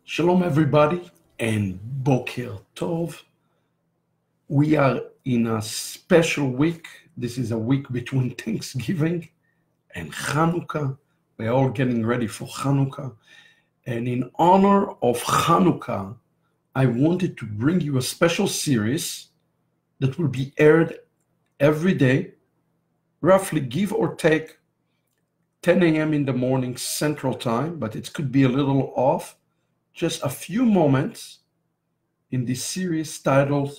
Shalom everybody and Boker Tov. We are in a special week. This is a week between Thanksgiving and Hanukkah. We're all getting ready for Hanukkah. And in honor of Hanukkah, I wanted to bring you a special series that will be aired every day, roughly give or take 10 a.m. in the morning Central Time, but it could be a little off. Just a few moments in this series titled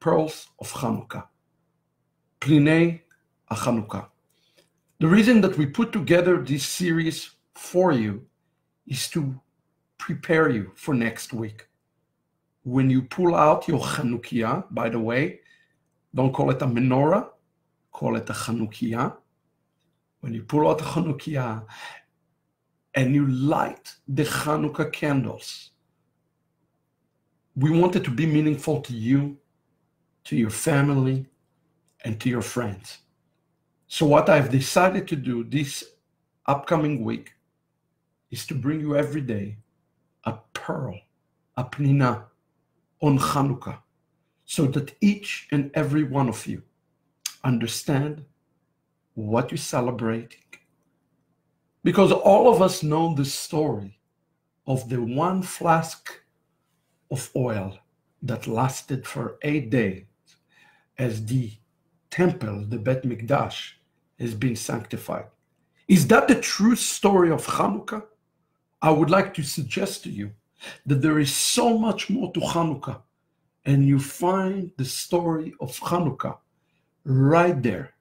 Pearls of Hanukkah, Plinei Hanukkah. The reason that we put together this series for you is to prepare you for next week. When you pull out your Chanukah, by the way, don't call it a menorah, call it a Chanukah. When you pull out the Chanukah and you light the Hanukkah candles, we want it to be meaningful to you, to your family, and to your friends. So what I've decided to do this upcoming week is to bring you every day a pearl, a pnina on Hanukkah, so that each and every one of you understand what you're celebrating. Because all of us know the story of the one flask of oil that lasted for 8 days as the temple, the Bet Mikdash, has been sanctified. Is that the true story of Hanukkah? I would like to suggest to you that there is so much more to Hanukkah, and you find the story of Hanukkah right there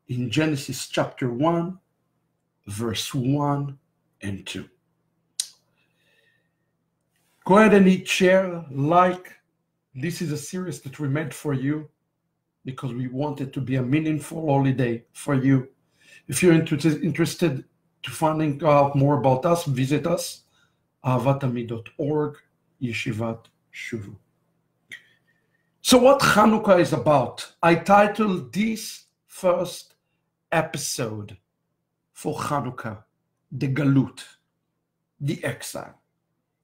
in Genesis chapter 1, verse 1 and 2. Go ahead and hit share, like. This is a series that we made for you because we want it to be a meaningful holiday for you. If you're interested to finding out more about us, visit us, ahavat.org, Yeshivat Shuvu. So what Hanukkah is about, I titled this first episode for Hanukkah, the Galut, the exile.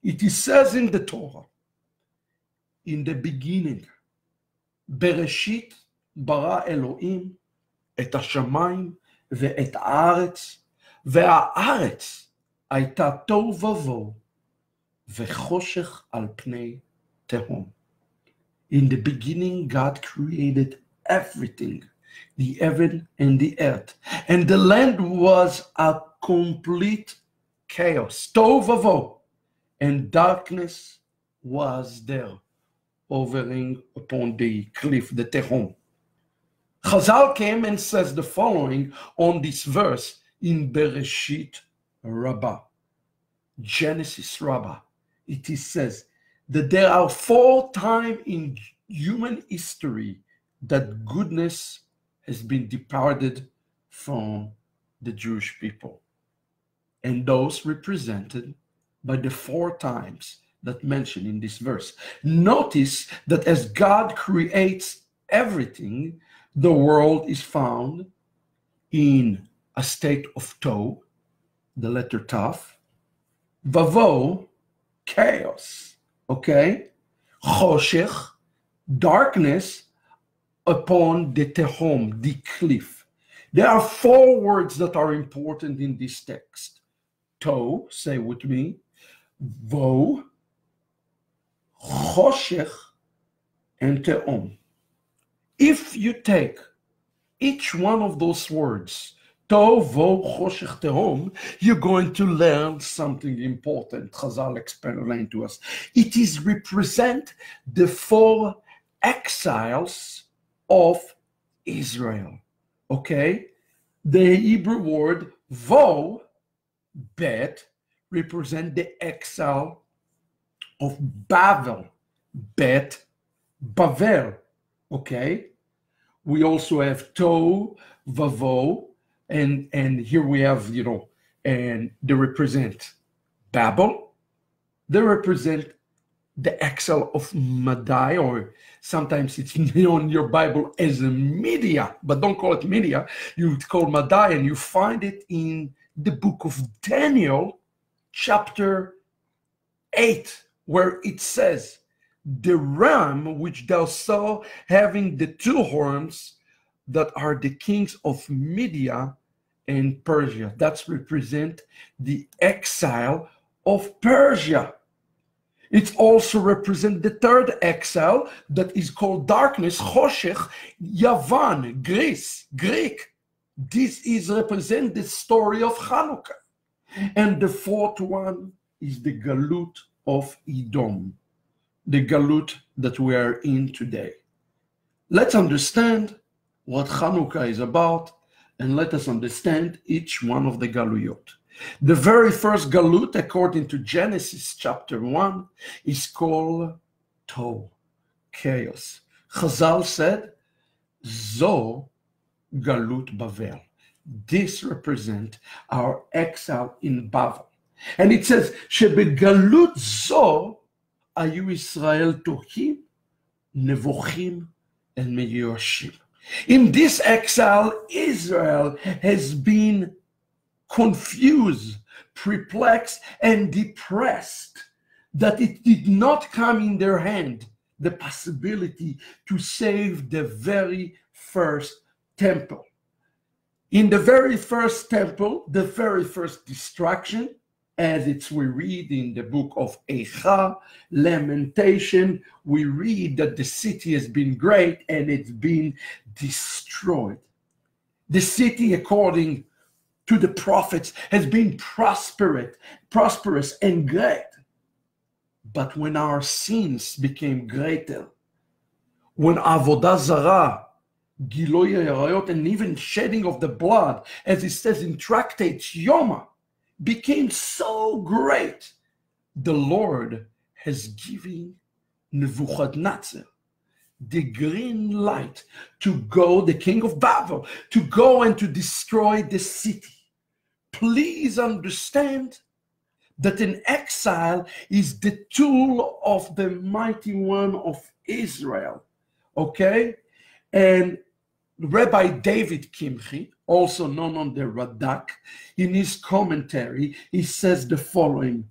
It says in the Torah, in the beginning, Bereshit bara Elohim et hashamayim ve'et haaretz, ve'haaretz הייתה תוהו ובוהו וחושך על פני תהום. In the beginning, God created everything, the heaven and the earth, and the land was a complete chaos, tohu vavohu, and darkness was there, hovering upon the cliff, the Tehom. Chazal came and says the following on this verse in Bereshit Rabbah, Genesis Rabbah. It says that there are 4 times in human history that goodness has been departed from the Jewish people. And those represented by the 4 times that mentioned in this verse. Notice that as God creates everything, the world is found in a state of tohu, the letter Tav, vavo, chaos, okay? Choshech, darkness upon the Tehom, the cliff. There are 4 words that are important in this text. Tohu, say with me, vo, choshech, and tehom. If you take each one of those words, tohu, vo, choshech, tehom, you're going to learn something important. Chazal explained to us. It is represent the 4 exiles of Israel. Okay? The Hebrew word vo, bet, represent the exile of Babel, bet, Bavel. Okay? We also have tohu, vavo, and here we have, and they represent Babel. They represent the exile of Madai, or sometimes it's known in your Bible as a Media, but don't call it Media. You call Madai, and you find it in the book of Daniel, chapter 8, where it says, the ram which thou saw having the 2 horns, that are the kings of Media and Persia. That's represent the exile of Persia. It also represents the 3rd exile that is called darkness, Choshech, Yavan, Greek. This is represent the story of Hanukkah. And the 4th one is the Galut of Edom, the Galut that we are in today. Let's understand what Hanukkah is about, and let us understand each one of the Galuyot. The very first Galut, according to Genesis chapter 1, is called Tohu, chaos. Chazal said, Zo Galut Bavel. This represents our exile in Babel. And it says, Shebe-Galut Zo ayu Israel tohim, nevochim, and meyuashim. In this exile, Israel has been confused, perplexed, and depressed that it did not come in their hand the possibility to save the very first temple. In the very first temple, the very first destruction, as we read in the book of Eicha, Lamentation, we read that the city has been great and it's been destroyed. The city, according to the prophets, has been prosperous and great. But when our sins became greater, when Avodah Zarah, Giloy Arayot, and even shedding of the blood, as it says in Tractate Yoma, became so great, the Lord has given Nebuchadnezzar the green light to go, the king of Babel, to go and to destroy the city. Please understand that an exile is the tool of the mighty one of Israel, okay? And Rabbi David Kimchi, also known on the Radak, in his commentary, he says the following,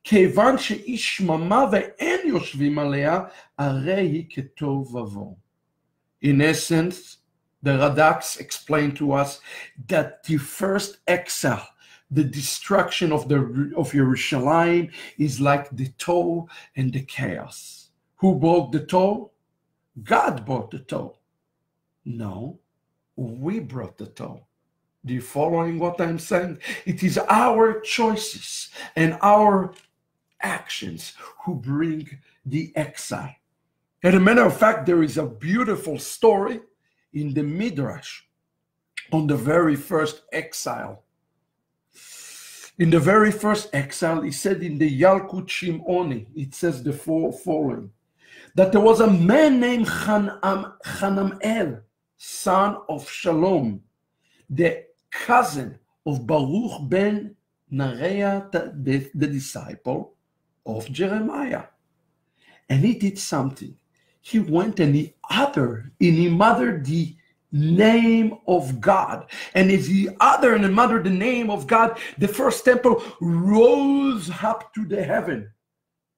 כיוון שהיא שממה ואין יושבים עליה, הרי היא כתוהו ובוהו. In essence, the Radaks explain to us that the first exile, the destruction of Yerushalayim, is like the tohu and the chaos. Who brought the tohu? God brought the tohu. No, we brought the tohu. Do you following what I'm saying? It is our choices and our actions who bring the exile. As a matter of fact, there is a beautiful story in the Midrash on the very first exile. In the very first exile, he said in the Yalkut Shimoni, it says the following, that there was a man named Hanamel, son of Shalom, the cousin of Baruch ben Neriah, the disciple of Jeremiah. And he did something. He went and he uttered the name of God. And as he uttered and muttered the name of God, the first temple rose up to the heaven.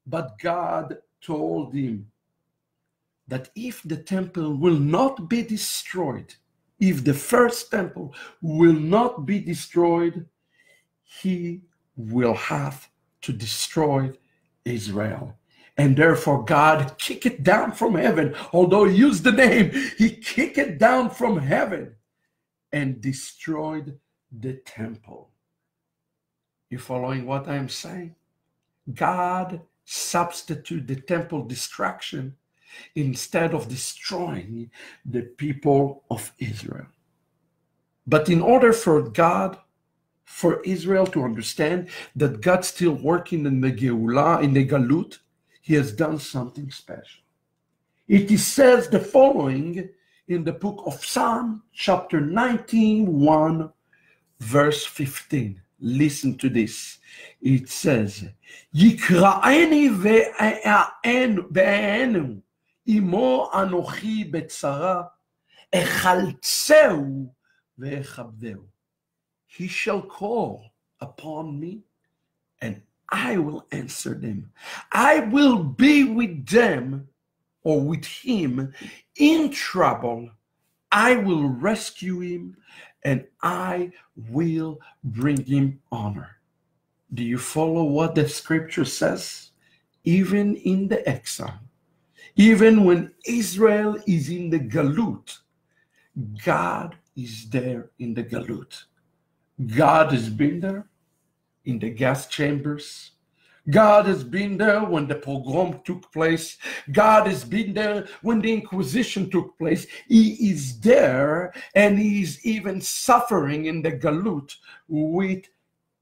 But God told him that if the temple will not be destroyed, if the first temple will not be destroyed, he will have to destroy Israel. And therefore God kicked it down from heaven. Although he used the name, he kicked it down from heaven and destroyed the temple. You following what I'm saying? God substituted the temple destruction instead of destroying the people of Israel. But in order for Israel to understand that God's still working in the Geulah, in the Galut, he has done something special. It says the following in the book of Psalm, chapter 19, verse 15. Listen to this. It says, Yikra'eni ve'enu imo anochi betzara, echaltzeu ve'echabdeu. He shall call upon me, and I will answer them. I will be with them or with him in trouble. I will rescue him and I will bring him honor. Do you follow what the scripture says? Even in the exile, even when Israel is in the Galut, God is there in the Galut. God has been there in the gas chambers. God has been there when the pogrom took place. God has been there when the Inquisition took place. He is there, and he is even suffering in the Galut with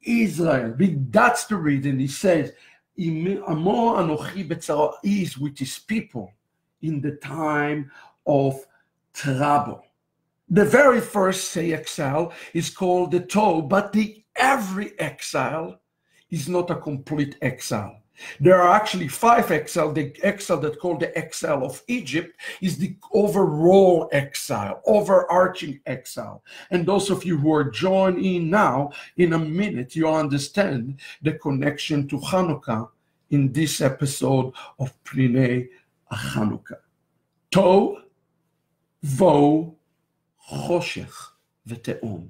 Israel. That's the reason he says, Amo Anochi Betzaro, is with his people in the time of trouble. The very first, say, exile is called the Tow, but every exile is not a complete exile. There are actually 5 exiles. The exile that's called the exile of Egypt is the overall exile, overarching exile. And those of you who are joining in now, in a minute, you understand the connection to Hanukkah in this episode of Prinei Hanukkah. Tow, Vo, Choshech, V'Te'om.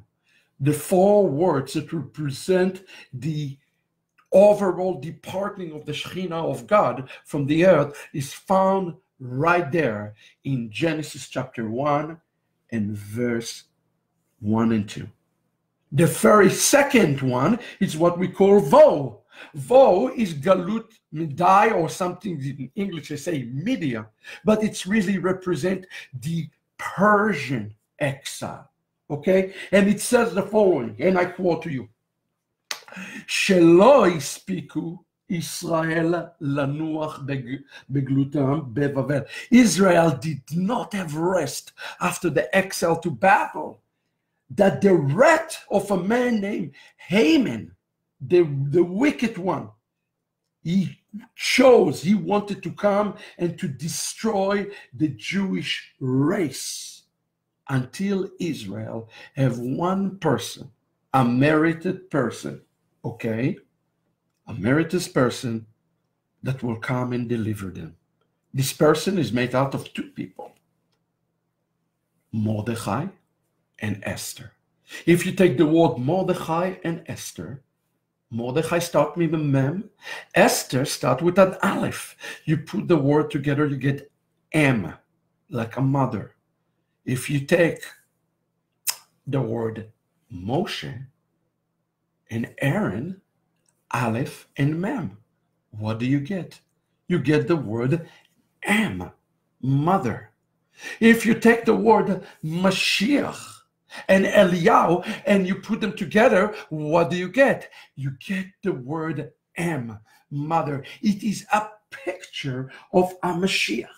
The 4 words that represent the overall departing of the Shekhinah of God from the earth is found right there in Genesis chapter 1 and verse 1 and 2. The very second one is what we call Vo. Vo is Galut Midai, or something in English they say Media, but it's really represent the Persian exile. Okay? And it says the following, and I quote to you. שלא הספיקו ישראל לנוח בגלותם בבבל. Israel did not have rest after the exile to Babel, that the wrath of a man named Haman, the wicked one, he wanted to come and to destroy the Jewish race, until Israel have one person, a merited person, okay, a meritorious person that will come and deliver them. This person is made out of 2 people, Mordechai and Esther. If you take the word Mordechai and Esther, Mordechai starts with a mem, Esther starts with an aleph. You put the word together, you get M, like a mother. If you take the word Moshe and Aaron, aleph and mem, what do you get? You get the word Am, mother. If you take the word Mashiach and Eliyahu and you put them together, what do you get? You get the word Am, mother. It is a picture of a Mashiach.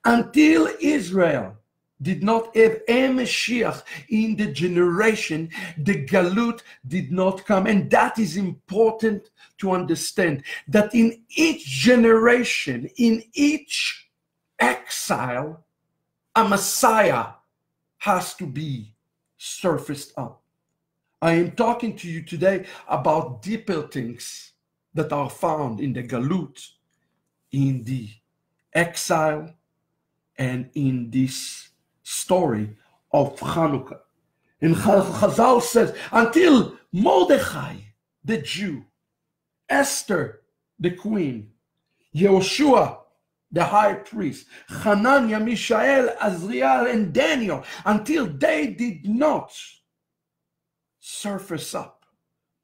Until Israel did not have a Mashiach in the generation, the Galut did not come. And that is important to understand, that in each generation, in each exile, a Messiah has to be surfaced up. I am talking to you today about deeper things that are found in the Galut, in the exile, and in this story of Chanukah. And Chazal says, until Mordechai, the Jew, Esther, the queen, Yehoshua, the high priest, Hananiah, Mishael, Azriel, and Daniel, until they did not surface up,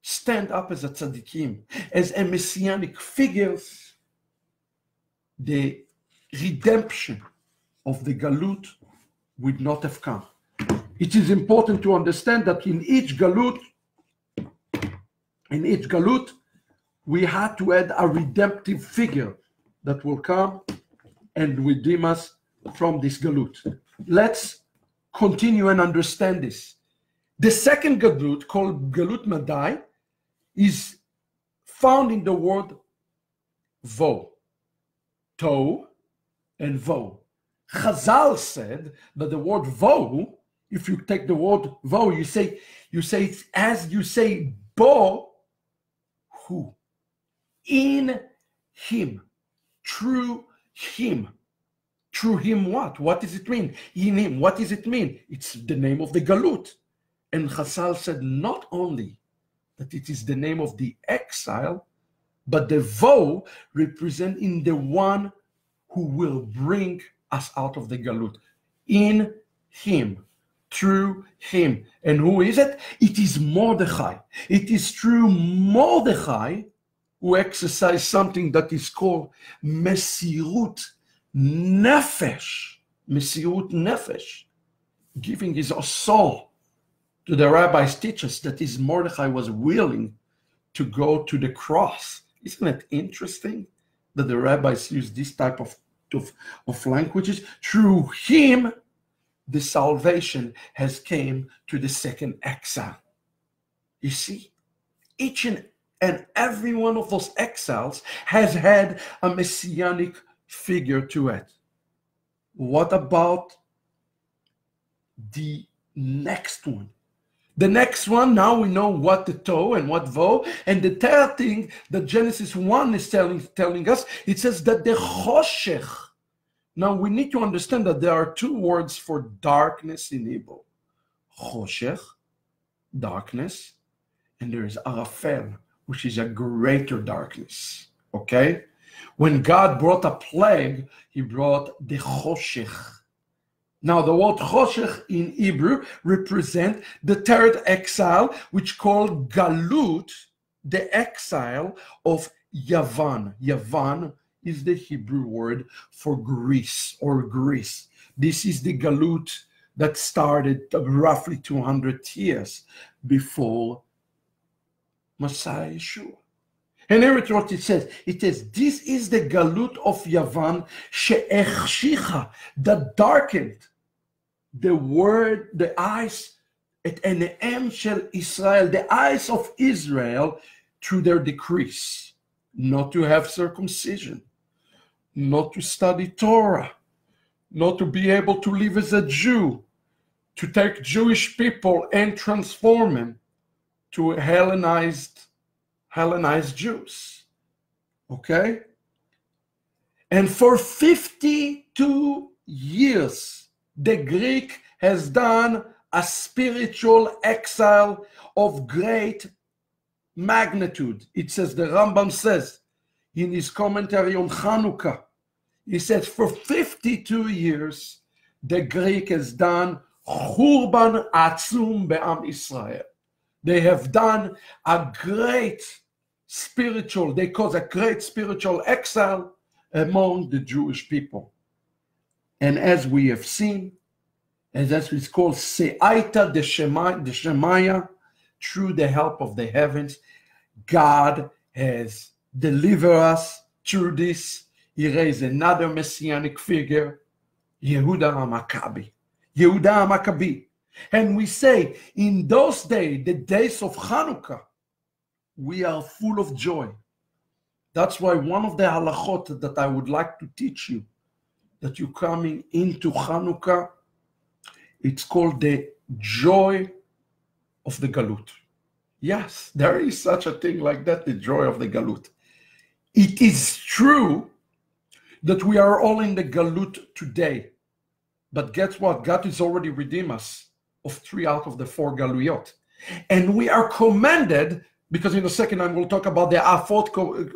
stand up as a tzaddikim, as a messianic figures, the redemption of the Galut would not have come. It is important to understand that in each Galut, we had to add a redemptive figure that will come and redeem us from this Galut. Let's continue and understand this. The second Galut, called Galut Madai, is found in the word Vo, Tow and Vo. Chazal said that the word Vo, if you take the word Vo, you say it's as you say Bo, who? in him, through him. Through him what? What does it mean? In him, what does it mean? It's the name of the Galut. And Chazal said not only that it is the name of the exile, but the Vo representing the one who will bring us out of the Galut. In him, through him. And who is it? It is Mordechai. It is through Mordechai who exercised something that is called Mesirut Nefesh. Mesirut Nefesh. Giving his soul to the rabbis teach us that his Mordechai was willing to go to the cross. Isn't it interesting that the rabbis use this type of languages? Through him, the salvation has came to the second exile. You see, each and every one of those exiles has had a messianic figure to it. What about the next one? The next one, now we know what the toe and what vo. And the third thing that Genesis 1 is telling us, it says that the choshech. Now we need to understand that there are two words for darkness in Hebrew. Choshech, darkness, and there is arafel, which is a greater darkness. Okay? When God brought a plague, he brought the choshech. Now, the word choshech in Hebrew represents the third exile, which called Galut, the exile of Yavan. Yavan is the Hebrew word for Greece or Greece. This is the Galut that started roughly 200 years before Messiah Yeshua. And here it's what it says. It says, this is the Galut of Yavan she'echshicha, that darkened the word, the eyes, and the em shel Israel, the eyes of Israel, through their decrease, not to have circumcision, not to study Torah, not to be able to live as a Jew, to take Jewish people and transform them to Hellenized Jews. Okay? And for 52 years, the Greek has done a spiritual exile of great magnitude. It says, the Rambam says in his commentary on Hanukkah, he says, for 52 years, the Greek has done Churban Atzum Be'am Israel. They have done a great spiritual, they call it a great spiritual exile among the Jewish people. And as we have seen, and that's what's called Se'aita de Shemaya, through the help of the heavens, God has delivered us through this. He raised another messianic figure, Yehuda HaMaccabi. Yehuda HaMaccabi. And we say, in those days, the days of Hanukkah, we are full of joy. That's why one of the halachot that I would like to teach you, that you're coming into Hanukkah, it's called the joy of the Galut. Yes, there is such a thing like that, the joy of the Galut. It is true that we are all in the Galut today. But guess what? God has already redeemed us of 3 out of the 4 Galuyot. And we are commanded, because in a second I will talk about the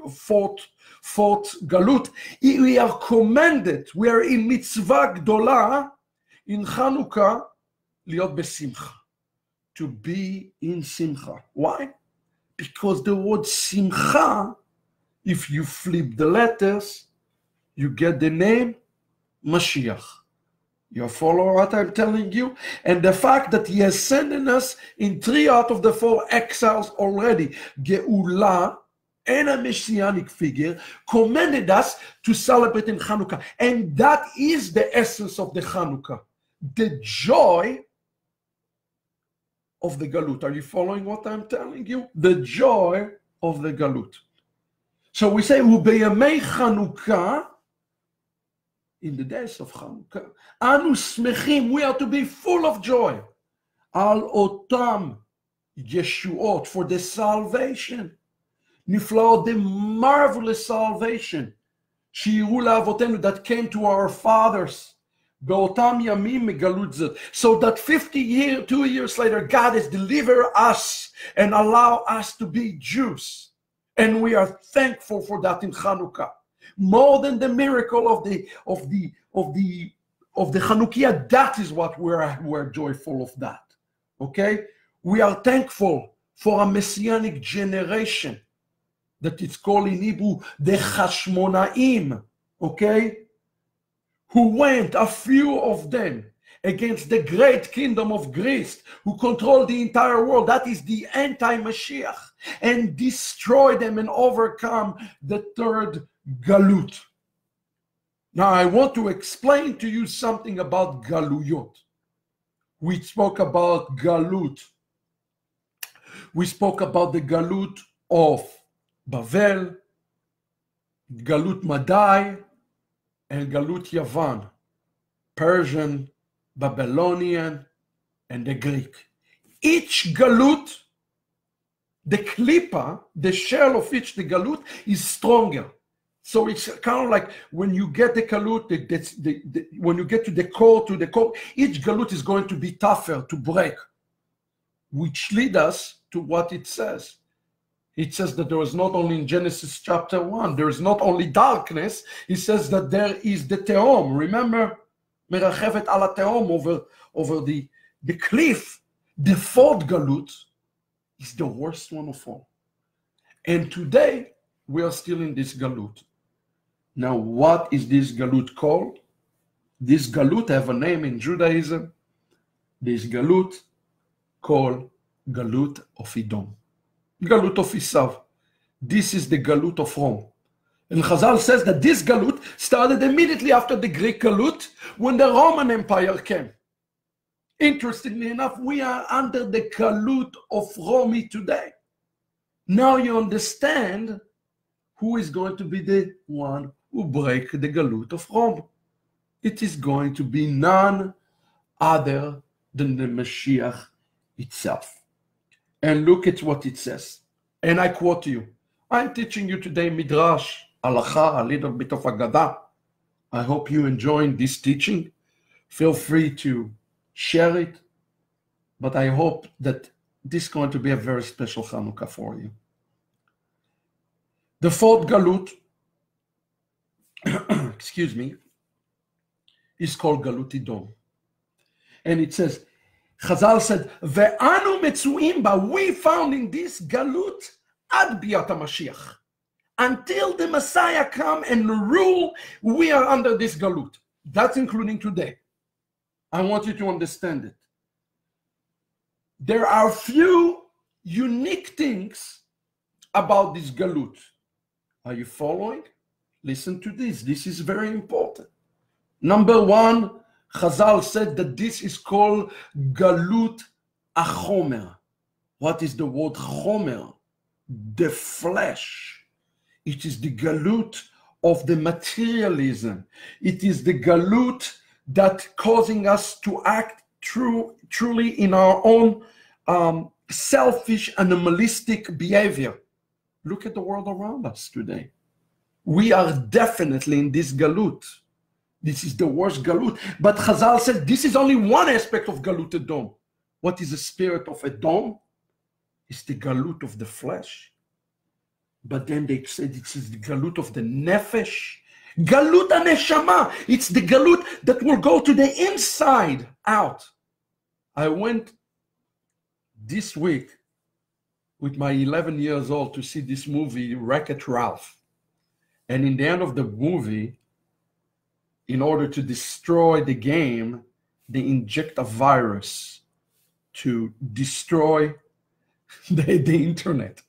fourth Galut. We are commanded, we are in mitzvah gdolah, in Chanukah, liot besimcha, to be in simcha. Why? Because the word simcha, if you flip the letters, you get the name Mashiach. You follow what I'm telling you? And the fact that he has sent us in 3 out of the 4 exiles already, Geulah and a Messianic figure, commanded us to celebrate in Hanukkah. And that is the essence of the Hanukkah. The joy of the Galut. Are you following what I'm telling you? The joy of the Galut. So we say, Ubeyamei Chanukah, in the days of Chanukah, Anu smechim, we are to be full of joy. Al otam Yeshuot, for the salvation. Niflaot, the marvelous salvation, Shiur לאבותינו, that came to our fathers, באותם ימים מגלות זאת. So that 2 years later, God has delivered us and allow us to be Jews. And we are thankful for that in Hanukkah. More than the miracle of the Chanukiah, that is what we're joyful of that. Okay? We are thankful for a Messianic generation that it's called in Hebrew the Hashmonaim, okay? Who went, a few of them, against the great kingdom of Greece, who controlled the entire world. That is the anti-Mashiach, and destroy them and overcome the third Galut. Now I want to explain to you something about Galuyot. We spoke about Galut. We spoke about the Galut of Bavel, Galut Madai, and Galut Yavan, Persian, Babylonian, and the Greek. Each Galut, the klipa, the shell of each the Galut, is stronger. So it's kind of like when you get the Galut, when you get to the core, each Galut is going to be tougher to break, which leads us to what it says. It says that there is not only in Genesis chapter 1, there is not only darkness, it says that there is the Tehom. Remember, Merachevet ala Tehom, over the cliff. The fourth Galut is the worst one of all. And today, we are still in this Galut. Now, what is this Galut called? This Galut have a name in Judaism. This Galut called Galut of Edom. Galut of Isav. This is the Galut of Rome. And Chazal says that this Galut started immediately after the Greek Galut, when the Roman Empire came. Interestingly enough, we are under the Galut of Rome today. Now you understand who is going to be the one who break the Galut of Rome. It is going to be none other than the Mashiach itself. And look at what it says. And I quote you. I'm teaching you today Midrash, Halacha, a little bit of Agadah. I hope you enjoying this teaching. Feel free to share it. But I hope that this is going to be a very special Hanukkah for you. The fourth Galut, excuse me, is called Galut Edom. And it says, Chazal said, Ve'anu metzuim ba, we found in this Galut ad biat HaMashiach. Until the Messiah come and rule, we are under this Galut. That's including today. I want you to understand it. There are few unique things about this Galut. Are you following? Listen to this. This is very important. Number one, Chazal said that this is called Galut Achomer. What is the word Chomer? The flesh. It is the Galut of the materialism. It is the Galut that causing us to act truly in our own selfish, animalistic behavior. Look at the world around us today. We are definitely in this Galut. This is the worst Galut. But Chazal said this is only one aspect of Galut Edom. What is the spirit of Edom? It's the Galut of the flesh. But then they said it is the Galut of the Nefesh. Galut HaNeshama. It's the Galut that will go to the inside out. I went this week with my 11 years old to see this movie, Wreck-It Ralph. And in the end of the movie, in order to destroy the game, they inject a virus to destroy the internet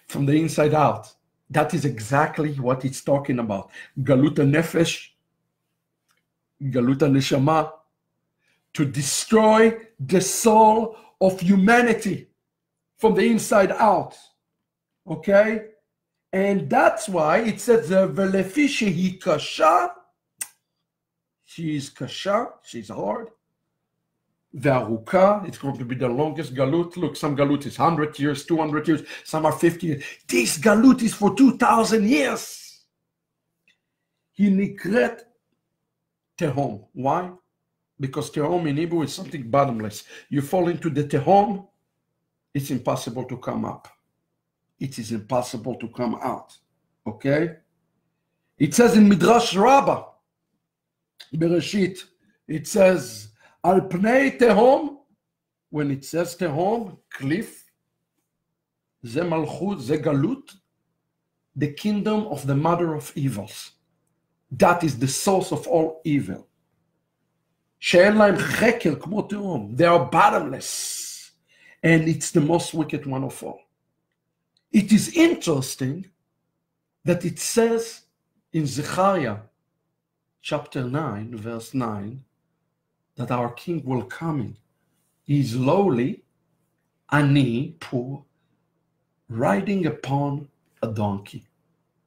from the inside out. That is exactly what it's talking about. Galut HaNefesh, Galut HaNeshama, to destroy the soul of humanity from the inside out. Okay? And that's why it says, Velefi shehi kasha, she is kasha, she's hard. Ve'aruka, it's going to be the longest Galut. Look, some Galut is 100 years, 200 years, some are 50 years. This Galut is for 2,000 years. He nikret tehom. Why? Because tehom in Hebrew is something bottomless. You fall into the tehom, it's impossible to come up. It is impossible to come out. Okay? It says in Midrash Rabbah, Bereshit, it says, Al pnei tehom, when it says tehom, cliff, ze malchut, ze galut, the kingdom of the mother of evils. That is the source of all evil. She'en lahem cheker kmo tehom. They are bottomless. And it's the most wicked one of all. It is interesting that it says in Zechariah chapter 9, verse 9, that our king will come in. He is lowly, ani, poor, riding upon a donkey.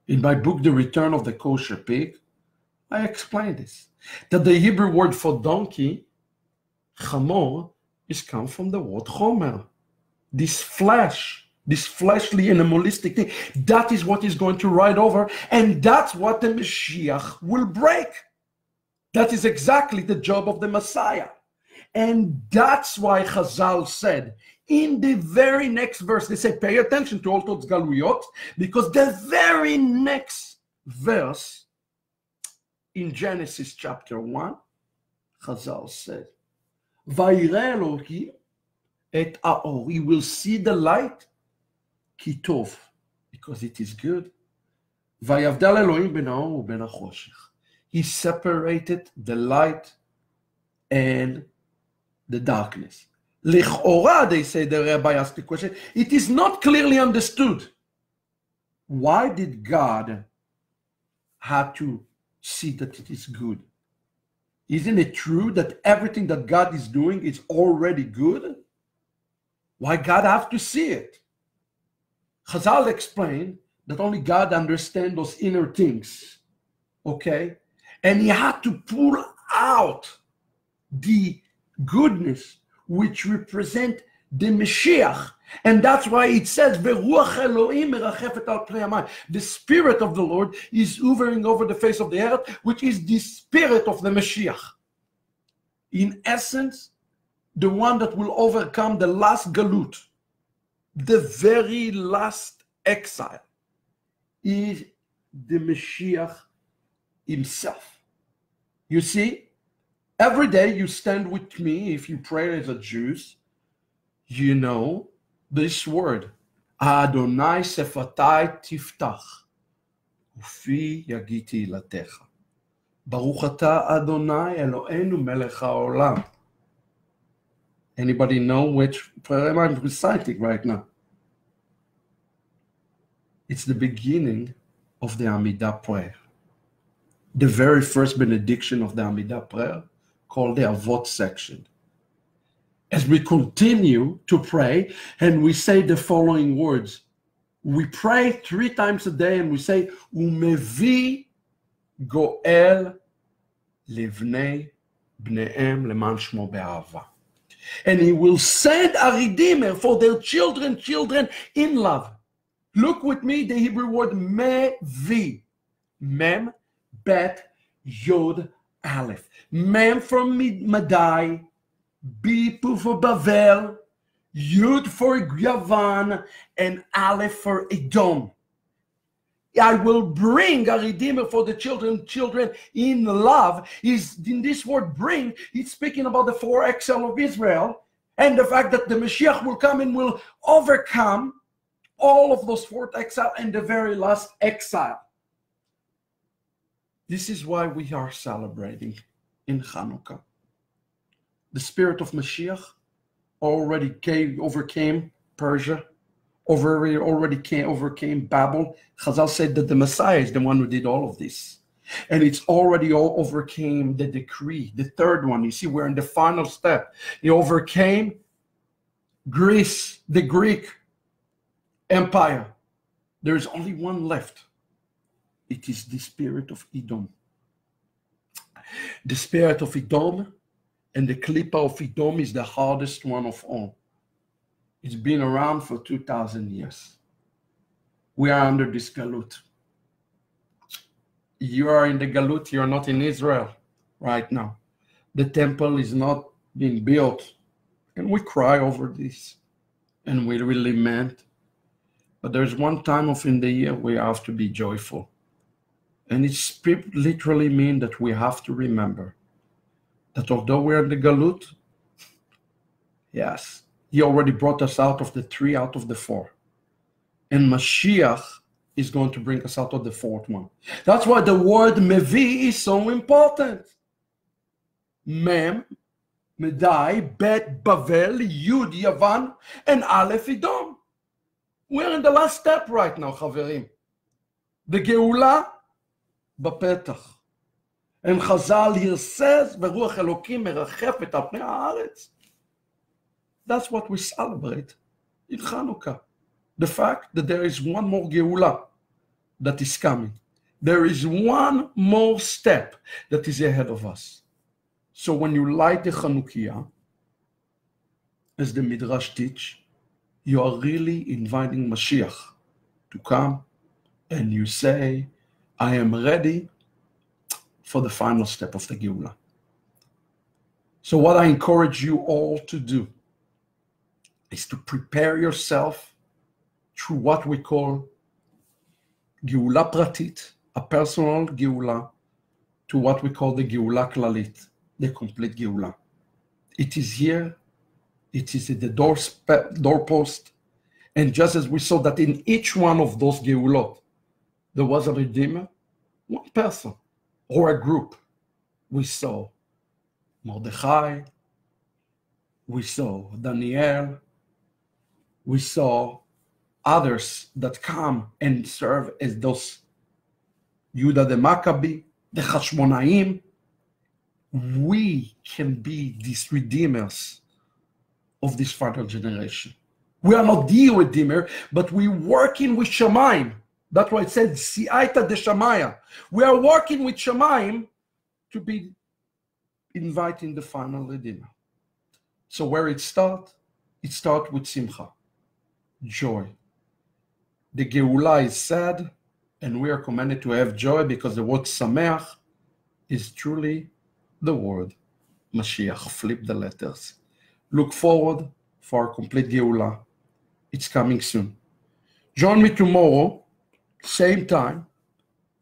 In my book, The Return of the Kosher Pig, I explain this. That the Hebrew word for donkey, chamor, is come from the word chomer. This flesh, this fleshly animalistic thing, that is what is going to ride over, and that's what the Mashiach will break. That is exactly the job of the Messiah. And that's why Chazal said, in the very next verse, they say, pay attention to all those galuyot, because the very next verse in Genesis chapter 1, Chazal said, Vayireh Elohim et Aor, he will see the light, ki tov, because it is good. Vayavdal Elohim ben Aor ben Achoshech. He separated the light and the darkness. Lechora, they say, the rabbi asked the question, it is not clearly understood. Why did God have to see that it is good? Isn't it true that everything that God is doing is already good? Why God have to see it? Chazal explained that only God understands those inner things. Okay? And he had to pull out the goodness which represent the Mashiach. And that's why it says, Veruach Elohim merachefet al pnei hamayim. The Spirit of the Lord is hovering over the face of the earth, which is the Spirit of the Mashiach. In essence, the one that will overcome the last Galut, the very last exile, is the Mashiach himself. You see, every day you stand with me, if you pray as a Jew, you know this word, Adonai sefatai tiftach, ufi yagiti ilatecha. Baruch ata Adonai Eloheinu melech haolam. Anybody know which prayer I'm reciting right now? It's the beginning of the Amidah prayer. The very first benediction of the Amidah prayer, called the Avot section. As we continue to pray, and we say the following words, we pray 3 times a day, and we say, Umevi Goel Livnei Bneim Leman Shmo Be'ava. And he will send a Redeemer for their children in love. Look with me, the Hebrew word Mevi. Mem, Bet, Yod, Aleph. Mem from Madai, B for Bavel, Yud for Yavan, and Aleph for Edom. I will bring a Redeemer for the children in love. Is in this word bring, it's speaking about the 4 exiles of Israel and the fact that the Mashiach will come and will overcome all of those 4 exiles and the very last exile. This is why we are celebrating in Hanukkah. The spirit of Mashiach already overcame Persia, overcame Babel. Chazal said that the Messiah is the one who did all of this. And it's already overcame the decree, the third one. You see, we're in the final step. He overcame Greece, the Greek Empire. There is only one left. It is the spirit of Edom. The spirit of Edom And the Klippa of Edom is the hardest one of all. It's been around for 2,000 years. We are under this Galut. You are in the Galut, you're not in Israel right now. The temple is not being built. And we cry over this. And we really lament. But there's one time in the year we have to be joyful. And it literally means that we have to remember that although we're in the Galut, yes, he already brought us out of the 3, out of the 4. And Mashiach is going to bring us out of the 4th one. That's why the word Mevi is so important. Mem, Medai, Bet, Bavel, Yud, Yavan, and Aleph, Edom. We're in the last step right now, Chaverim. The Geula, Bapetach. And Chazal here says, Beruach Elokim merachefet al pnei haaretz. That's what we celebrate in Hanukkah. The fact that there is one more Geula that is coming. There is one more step that is ahead of us. So when you light the Chanukiah, as the Midrash teach, you are really inviting Mashiach to come, and you say, I am ready for the final step of the Geula. So what I encourage you all to do is to prepare yourself through what we call Geula Pratit, a personal Geula, to what we call the Geula Klalit, the complete Geula. It is here, it is at the doorpost, and just as we saw that in each one of those Geulot, there was a Redeemer, one person, or a group. We saw Mordechai, we saw Daniel, we saw others that come and serve as those Judah the Maccabee, the Hashmonaim. We can be these redeemers of this final generation. We are not the redeemer, but we're working with Shamayim. That's why it said, Si'aita de Shamaya. We are working with Shamayim to be inviting the final redeemer. So where it starts with Simcha, joy. The Geula is sad, and we are commanded to have joy because the word Sameach is truly the word Mashiach. Flip the letters. Look forward for our complete Geula. It's coming soon. Join me tomorrow, same time,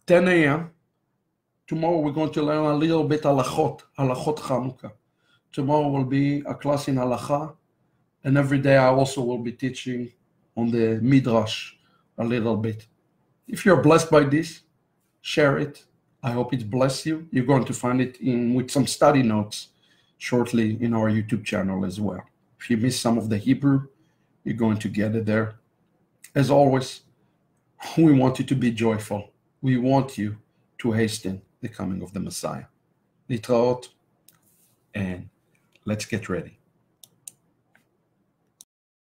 10 a.m. Tomorrow we're going to learn a little bit Halachot Chanukah. Tomorrow will be a class in Halacha, and every day I also will be teaching on the Midrash a little bit. If you're blessed by this, share it. I hope it bless you. You're going to find it with some study notes shortly in our YouTube channel as well. If you miss some of the Hebrew, you're going to get it there. As always, we want you to be joyful. We want you to hasten the coming of the Messiah. Litraot, and let's get ready.